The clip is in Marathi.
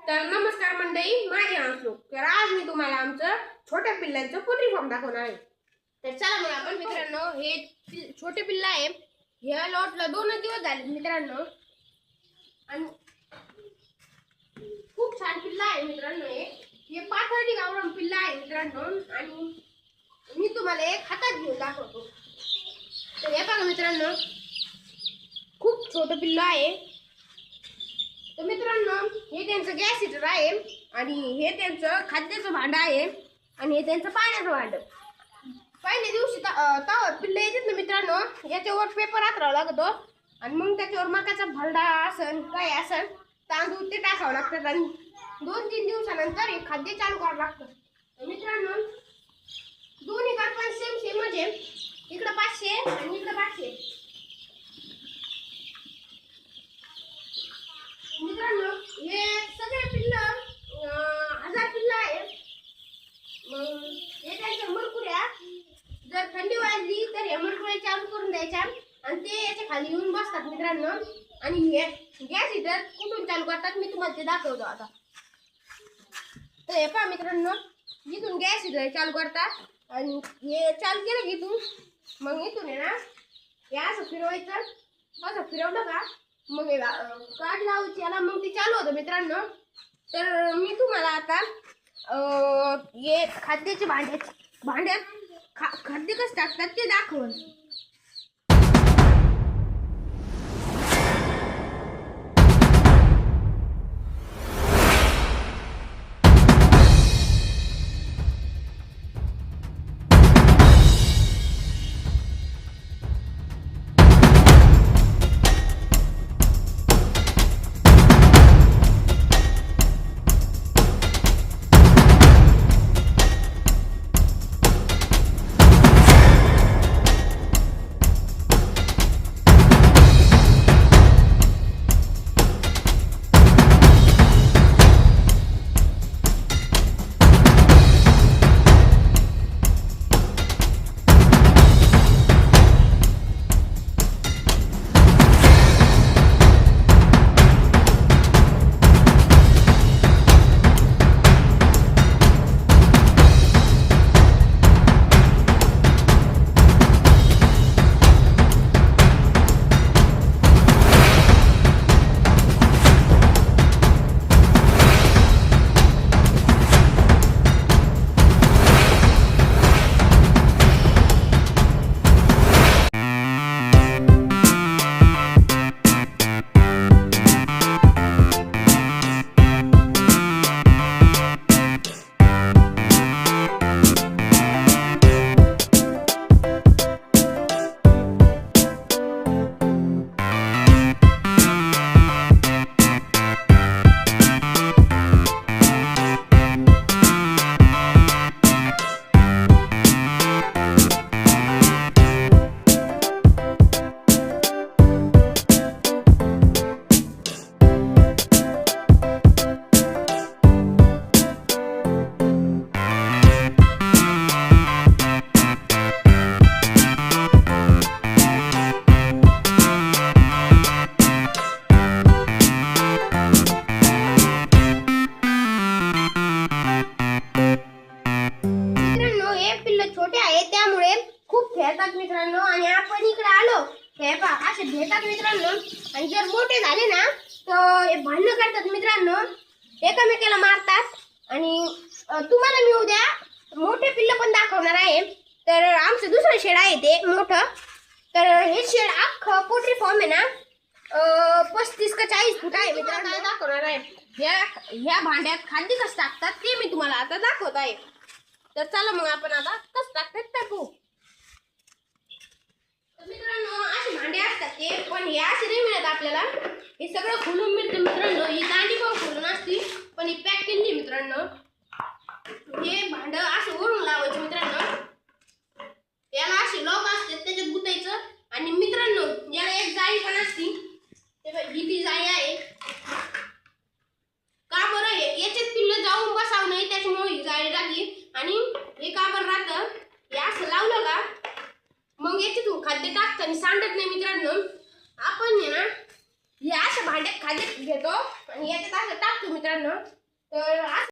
तर नमस्कार मंडळी, माझे नाव श्लोक. तर आज मी तुम्हाला आमचं छोट्या पिल्लांचं पोल्ट्री फार्म दाखवणार आहे. तर चला मग आपण मित्रांनो, हे छोटे पिल्ला आहे. ह्या लॉटला 2 दिवस झाले मित्रांनो आणि खूप छान पिल्ला आहे मित्रांनो. हे पाथर्डी गावरान पिल्ला आहे मित्रांनो आणि मी तुम्हाला एक हातात घेऊन दाखवतो. तर हे बघा मित्रांनो, खूप छोटं पिल्ला आहे. तर मित्रांनो, हे त्यांचं गॅस हिटर आहे आणि हे त्यांचं खाद्याचं भांडं आहे आणि हे त्यांचं पाण्याचं भांडं. पहिल्या दिवशी तवा पिल्लं येतात ना मित्रांनो, याच्यावर पेपर हातरावा लागतो आणि मग त्याच्यावर मकाचा भरडा असन काय असन तांदूळ ते टाकावं लागतात आणि 2-3 दिवसानंतर हे खाद्य चालू करावं लागतं. तर मित्रांनो, दोन्ही कडे सेम म्हणजे इकडं 500 आणि इकडं 500. मित्रांनो, हे सगळे पिल्ल 1000 पिल्ल आहेत. मग हे त्यांच्या मरकुऱ्या जर थंडी वाजली तर हे मरकुऱ्या चालू करून द्यायच्या आणि ते याच्या खाली येऊन बसतात मित्रांनो. आणि हे गॅस हिटर कुठून चालू करतात मी तुम्हाला ते दाखवतो आता. तर हे पहा मित्रांनो, इथून गॅस हिटर चालू करतात आणि हे चालू केलं की इथून मग इथून आहे ना हे असं फिरवायचं. असं फिरवलं का मग काढ लावायची याला, मग ते चालू होतं मित्रांनो. तर मी तुम्हाला आता हे खाद्याचे भांड्यात खाद्य कसं टाकतात ते दाखवून. छोटे आहे त्यामुळे खूप खेळतात मित्रांनो आणि आपण इकडे आलो हे पहा असे भेटतात मित्रांनो. आणि जर मोठे झाले ना तर हे भांडण करतात मित्रांनो, एकमेकाला मारतात. आणि तुम्हाला मी उद्या मोठे पिल्ल पण दाखवणार आहे. तर आमचं दुसरं शेड आहे ते मोठं. तर हे शेड अख्खं पोल्ट्री फार्म आहे ना 35 का 40 फूट आहे मित्रांनो, दाखवणार आहे. ह्या भांड्यात खाद्य कसं टाकतात ते मी तुम्हाला आता दाखवत आहे. तर चला मग आपण आता कसं टाकतात टाकू. तर मित्रांनो, असे भांडे असतात ते, पण हे असे नाही मिळत आपल्याला. हे सगळं खोलून मिळतं मित्रांनो. ही दांडी पण खोलून असते पण ही पॅक केली मित्रांनो. हे भांड असं वरून लावायचं मित्रांनो. याला असे लॉक असतात त्याच्यात गुतायचं. आणि मित्रांनो, याला एक जाळी पण असते. ही ती जाळी आहे का बरं, याच्यात पिल्लं जाऊन बसावं नाही त्याच्यामुळे ही जाळी लागली. आणि हे का बरं राहतं, हे असं लावलं का मग याच्यातून खाद्य टाकतं आणि सांडत नाही मित्रांनो. आपण ना हे अशा भांड्यात खाली घेतो आणि याच्यात असं टाकतो मित्रांनो. तर